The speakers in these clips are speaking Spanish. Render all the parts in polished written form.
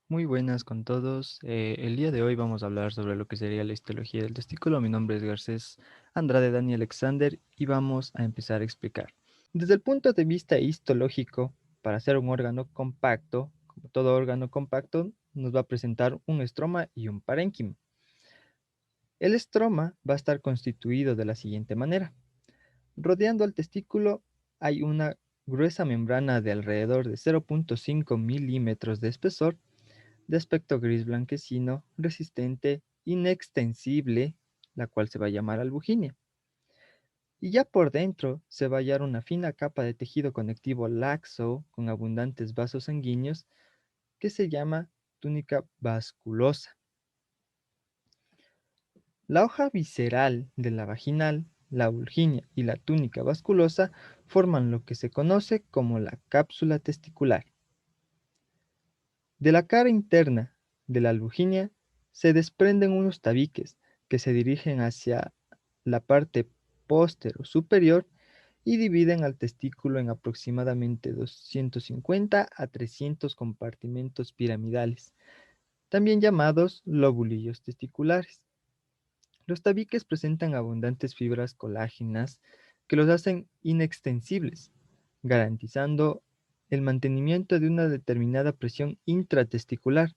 Muy buenas con todos. El día de hoy vamos a hablar sobre lo que sería la histología del testículo. Mi nombre es Garcés Andrade Dani Alexander y vamos a empezar a explicar. Desde el punto de vista histológico, para ser un órgano compacto, como todo órgano compacto, nos va a presentar un estroma y un parénquima. El estroma va a estar constituido de la siguiente manera. Rodeando al testículo hay una gruesa membrana de alrededor de 0.5 milímetros de espesor de aspecto gris blanquecino, resistente, inextensible, la cual se va a llamar albuginia. Y ya por dentro se va a hallar una fina capa de tejido conectivo laxo con abundantes vasos sanguíneos que se llama túnica vasculosa. La hoja visceral de la vaginal, la vulginia y la túnica vasculosa forman lo que se conoce como la cápsula testicular. De la cara interna de la albuginia se desprenden unos tabiques que se dirigen hacia la parte póstero superior y dividen al testículo en aproximadamente 250 a 300 compartimentos piramidales, también llamados lobulillos testiculares. Los tabiques presentan abundantes fibras colágenas que los hacen inextensibles, garantizando el mantenimiento de una determinada presión intratesticular,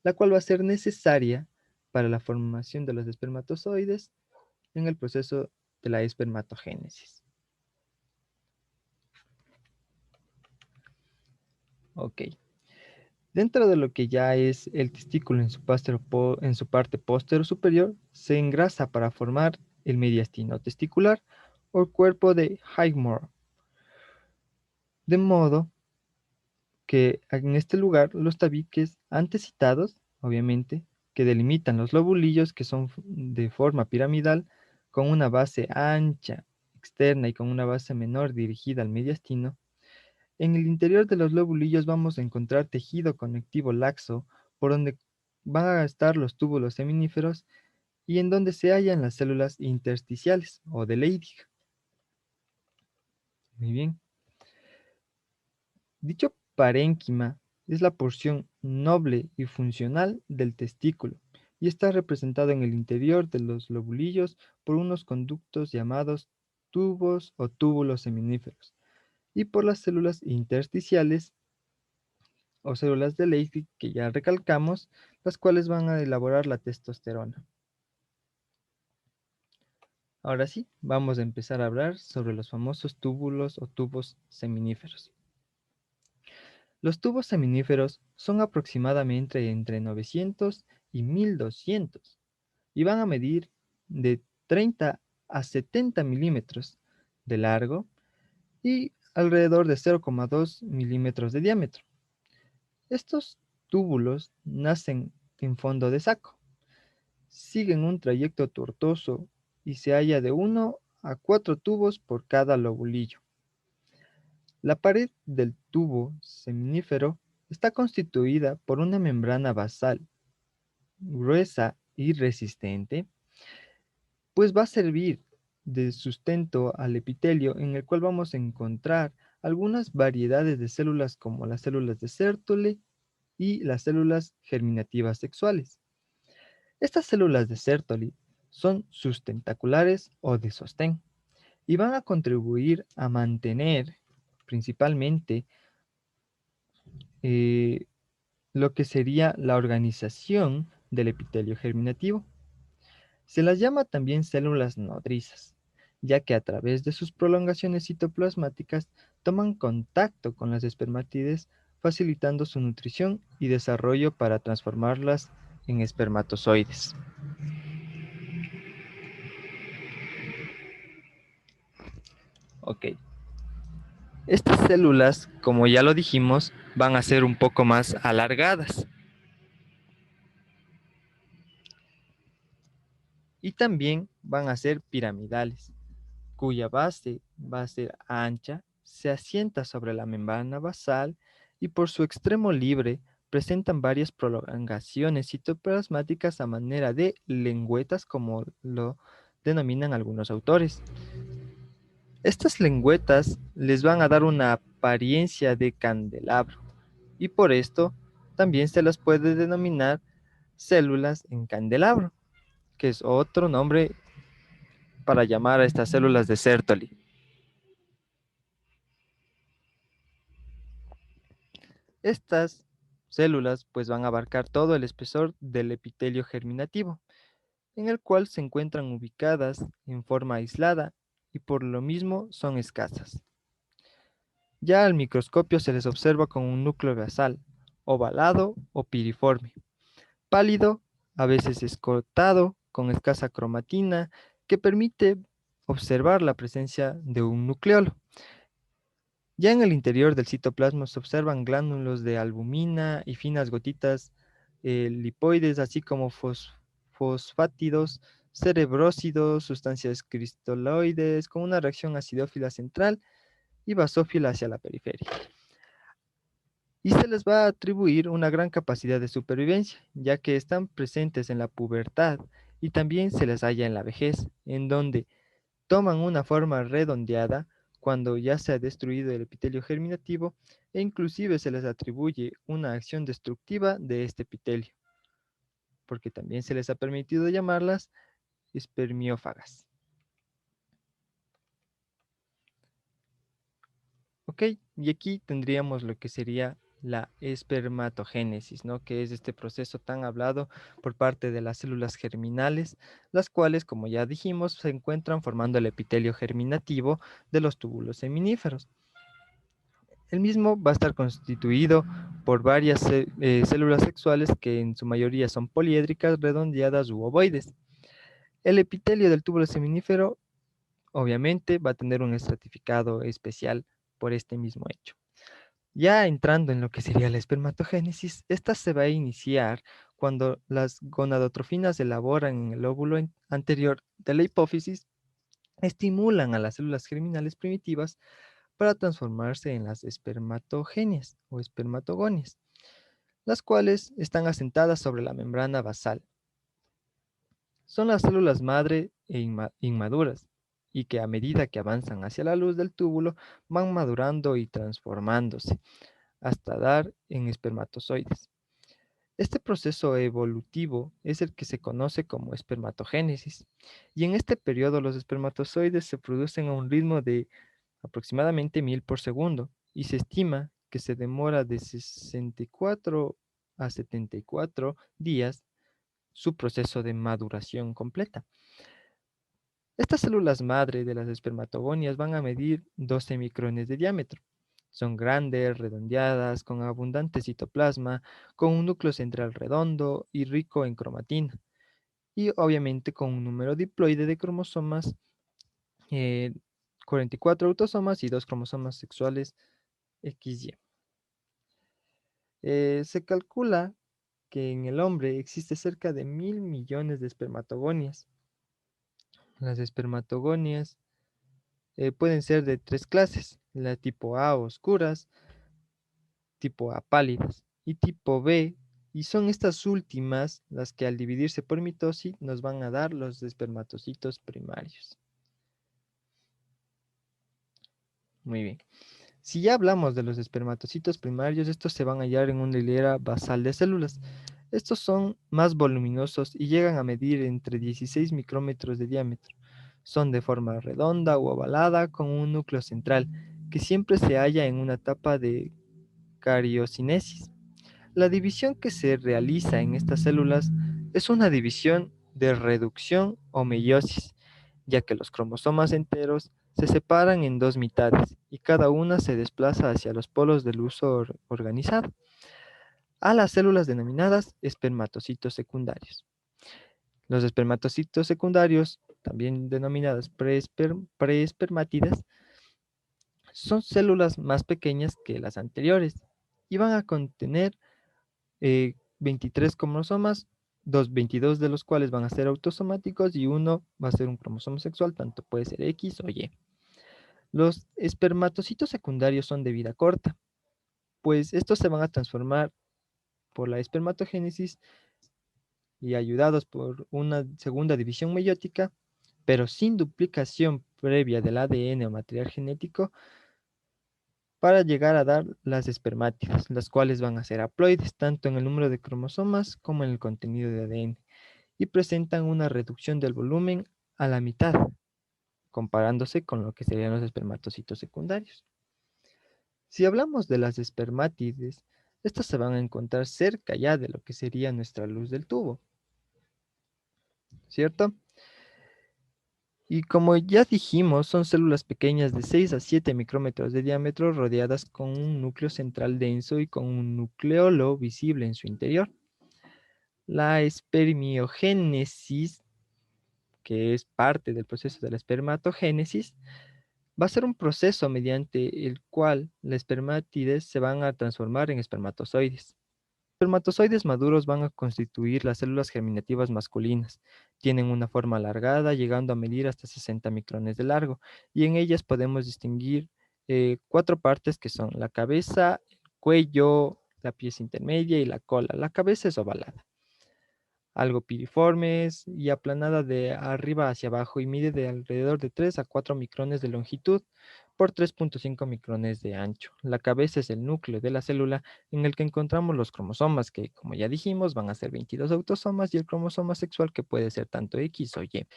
la cual va a ser necesaria para la formación de los espermatozoides en el proceso de la espermatogénesis. Ok. Dentro de lo que ya es el testículo en su parte póstero superior, se engrasa para formar el mediastino testicular o cuerpo de Highmore. De modo que en este lugar los tabiques antes citados, obviamente, que delimitan los lobulillos que son de forma piramidal, con una base ancha externa y con una base menor dirigida al mediastino. En el interior de los lobulillos vamos a encontrar tejido conectivo laxo, por donde van a estar los túbulos seminíferos y en donde se hallan las células intersticiales o de Leydig. Muy bien. Dicho parénquima es la porción noble y funcional del testículo y está representado en el interior de los lobulillos por unos conductos llamados tubos o túbulos seminíferos y por las células intersticiales o células de Leydig que ya recalcamos, las cuales van a elaborar la testosterona. Ahora sí, vamos a empezar a hablar sobre los famosos túbulos o tubos seminíferos. Los tubos seminíferos son aproximadamente entre 900 y 1200 y van a medir de 30 a 70 milímetros de largo y alrededor de 0,2 milímetros de diámetro. Estos túbulos nacen en fondo de saco, siguen un trayecto tortuoso y se halla de 1 a 4 tubos por cada lobulillo. La pared del tubo seminífero está constituida por una membrana basal gruesa y resistente, pues va a servir de sustento al epitelio en el cual vamos a encontrar algunas variedades de células como las células de Sertoli y las células germinativas sexuales. Estas células de Sertoli son sustentaculares o de sostén y van a contribuir a mantener principalmente eh, lo que sería la organización del epitelio germinativo. Se las llama también células nodrizas, ya que a través de sus prolongaciones citoplasmáticas toman contacto con las espermátides, facilitando su nutrición y desarrollo para transformarlas en espermatozoides. Ok. Estas células, como ya lo dijimos, van a ser un poco más alargadas y también van a ser piramidales, cuya base va a ser ancha, se asienta sobre la membrana basal y por su extremo libre presentan varias prolongaciones citoplasmáticas a manera de lengüetas, como lo denominan algunos autores. Estas lengüetas les van a dar una apariencia de candelabro y por esto También se las puede denominar células en candelabro, que es otro nombre para llamar a estas células de Sertoli. Estas células pues van a abarcar todo el espesor del epitelio germinativo, en el cual se encuentran ubicadas en forma aislada y por lo mismo son escasas. Ya al microscopio se les observa con un núcleo basal, ovalado o piriforme, pálido, a veces escotado, con escasa cromatina, que permite observar la presencia de un nucleolo. Ya en el interior del citoplasma se observan glándulos de albumina y finas gotitas lipoides, así como fosfátidos, cerebrósidos, sustancias cristaloides, con una reacción acidófila central y basófila hacia la periferia. Y se les va a atribuir una gran capacidad de supervivencia, ya que están presentes en la pubertad y también se les halla en la vejez, en donde toman una forma redondeada cuando ya se ha destruido el epitelio germinativo e inclusive se les atribuye una acción destructiva de este epitelio, porque también se les ha permitido llamarlas espermiófagas. Ok, y aquí tendríamos lo que sería la espermatogénesis, ¿no? Que es este proceso tan hablado por parte de las células germinales, las cuales, como ya dijimos, se encuentran formando el epitelio germinativo de los túbulos seminíferos. El mismo va a estar constituido por varias células sexuales que en su mayoría son poliédricas, redondeadas u ovoides. El epitelio del túbulo seminífero obviamente va a tener un estratificado especial por este mismo hecho. Ya entrando en lo que sería la espermatogénesis, esta se va a iniciar cuando las gonadotrofinas elaboran en el óvulo anterior de la hipófisis, estimulan a las células germinales primitivas para transformarse en las espermatogenias o espermatogonias, las cuales están asentadas sobre la membrana basal. Son las células madre e inmaduras y que a medida que avanzan hacia la luz del túbulo van madurando y transformándose hasta dar en espermatozoides. Este proceso evolutivo es el que se conoce como espermatogénesis, y en este periodo los espermatozoides se producen a un ritmo de aproximadamente 1000 por segundo, y se estima que se demora de 64 a 74 días su proceso de maduración completa. Estas células madre de las espermatogonias van a medir 12 micrones de diámetro. Son grandes, redondeadas, con abundante citoplasma, con un núcleo central redondo y rico en cromatina. Y obviamente con un número diploide de cromosomas, eh, 44 autosomas y 2 cromosomas sexuales XY. Se calcula que en el hombre existe cerca de 1000 millones de espermatogonias. Las espermatogonias pueden ser de tres clases: la tipo A oscuras, tipo A pálidas y tipo B, y son estas últimas las que al dividirse por mitosis nos van a dar los espermatocitos primarios. Muy bien. Si ya hablamos de los espermatocitos primarios, estos se van a hallar en una hilera basal de células. Estos son más voluminosos y llegan a medir entre 16 micrómetros de diámetro. Son de forma redonda o ovalada con un núcleo central que siempre se halla en una etapa de cariocinesis. La división que se realiza en estas células es una división de reducción o meiosis, ya que los cromosomas enteros se separan en dos mitades y cada una se desplaza hacia los polos del uso organizado, a las células denominadas espermatocitos secundarios. Los espermatocitos secundarios, también denominadas preespermátidas, son células más pequeñas que las anteriores y van a contener 23 cromosomas, 22 de los cuales van a ser autosomáticos y uno va a ser un cromosoma sexual, tanto puede ser X o Y. Los espermatocitos secundarios son de vida corta, pues estos se van a transformar por la espermatogénesis y ayudados por una segunda división meiótica, pero sin duplicación previa del ADN o material genético, para llegar a dar las espermátidas, las cuales van a ser haploides, tanto en el número de cromosomas como en el contenido de ADN, y presentan una reducción del volumen a la mitad, comparándose con lo que serían los espermatocitos secundarios. Si hablamos de las espermátides, estas se van a encontrar cerca ya de lo que sería nuestra luz del tubo, ¿cierto? Y como ya dijimos, son células pequeñas de 6 a 7 micrómetros de diámetro rodeadas con un núcleo central denso y con un nucleolo visible en su interior. La espermiogénesis, que es parte del proceso de la espermatogénesis, va a ser un proceso mediante el cual las espermátides se van a transformar en espermatozoides. Espermatozoides maduros van a constituir las células germinativas masculinas. Tienen una forma alargada, llegando a medir hasta 60 micrones de largo, y en ellas podemos distinguir cuatro partes que son la cabeza, el cuello, la pieza intermedia y la cola. La cabeza es ovalada, algo piriformes y aplanada de arriba hacia abajo y mide de alrededor de 3 a 4 micrones de longitud por 3.5 micrones de ancho. La cabeza es el núcleo de la célula en el que encontramos los cromosomas, que como ya dijimos van a ser 22 autosomas y el cromosoma sexual que puede ser tanto X o Y.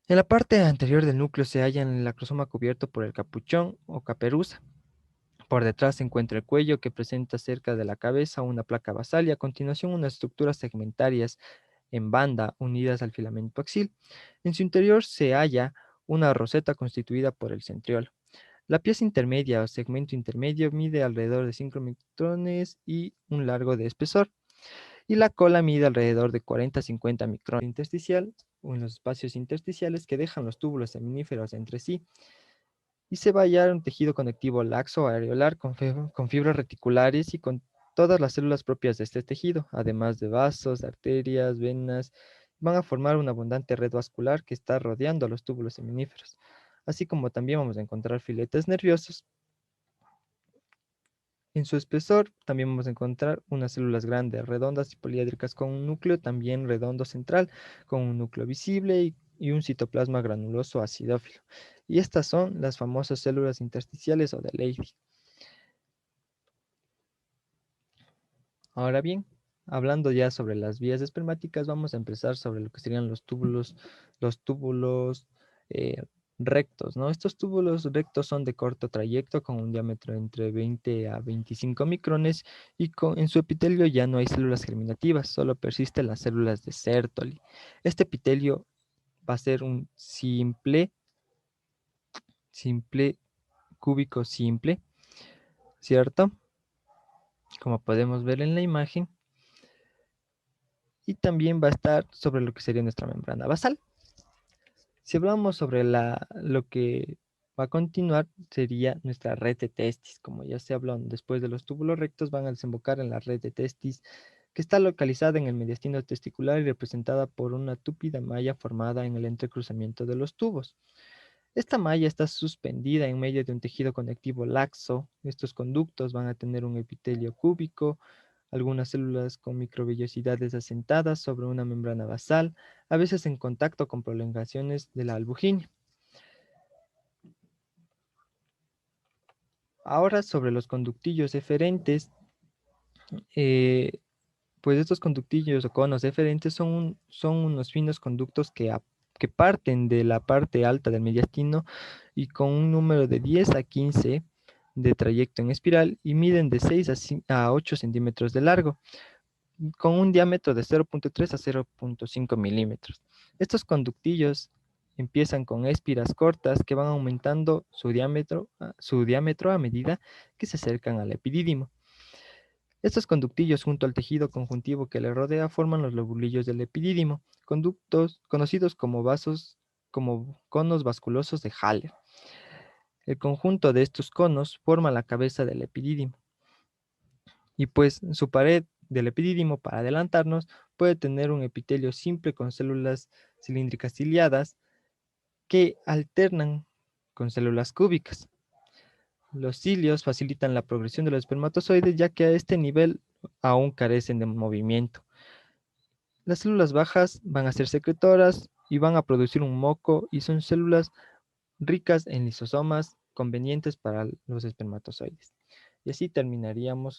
En la parte anterior del núcleo se halla el acrosoma cubierto por el capuchón o caperuza. Por detrás se encuentra el cuello que presenta cerca de la cabeza una placa basal y a continuación unas estructuras segmentarias en banda unidas al filamento axil. En su interior se halla una roseta constituida por el centriolo. La pieza intermedia o segmento intermedio mide alrededor de 5 micrones y un largo de espesor. Y la cola mide alrededor de 40 a 50 micrones intersticial o en los espacios intersticiales que dejan los túbulos seminíferos entre sí. Y se va a hallar un tejido conectivo laxo areolar con fibras reticulares y con todas las células propias de este tejido, además de vasos, arterias, venas, van a formar una abundante red vascular que está rodeando a los túbulos seminíferos, así como también vamos a encontrar filetes nerviosos. En su espesor también vamos a encontrar unas células grandes, redondas y poliédricas con un núcleo también redondo central, con un núcleo visible y un citoplasma granuloso acidófilo. Y estas son las famosas células intersticiales o de Leydig. Ahora bien, hablando ya sobre las vías espermáticas, vamos a empezar sobre lo que serían los túbulos eh, rectos, ¿no? Estos túbulos rectos son de corto trayecto con un diámetro entre 20 a 25 micrones y en su epitelio ya no hay células germinativas, solo persisten las células de Sertoli. Este epitelio va a ser un simple cúbico simple, ¿cierto? Como podemos ver en la imagen. Y también va a estar sobre lo que sería nuestra membrana basal. Si hablamos sobre lo que va a continuar, sería nuestra red de testis. Como ya se habló, después de los túbulos rectos van a desembocar en la red de testis, que está localizada en el mediastino testicular y representada por una túpida malla formada en el entrecruzamiento de los tubos. Esta malla está suspendida en medio de un tejido conectivo laxo. Estos conductos van a tener un epitelio cúbico, algunas células con microvellosidades asentadas sobre una membrana basal, a veces en contacto con prolongaciones de la albuginia. Ahora sobre los conductillos eferentes, eh, pues estos conductillos o conos eferentes son unos finos conductos que parten de la parte alta del mediastino y con un número de 10 a 15 de trayecto en espiral y miden de 6 a 8 centímetros de largo, con un diámetro de 0.3 a 0.5 milímetros. Estos conductillos empiezan con espiras cortas que van aumentando su diámetro a medida que se acercan al epidídimo. Estos conductillos junto al tejido conjuntivo que le rodea forman los lobulillos del epidídimo, conductos conocidos como vasos, como conos vasculosos de Haller. El conjunto de estos conos forma la cabeza del epidídimo. Y pues su pared del epidídimo, para adelantarnos, puede tener un epitelio simple con células cilíndricas ciliadas que alternan con células cúbicas. Los cilios facilitan la progresión de los espermatozoides ya que a este nivel aún carecen de movimiento. Las células bajas van a ser secretoras y van a producir un moco y son células ricas en lisosomas convenientes para los espermatozoides. Y así terminaríamos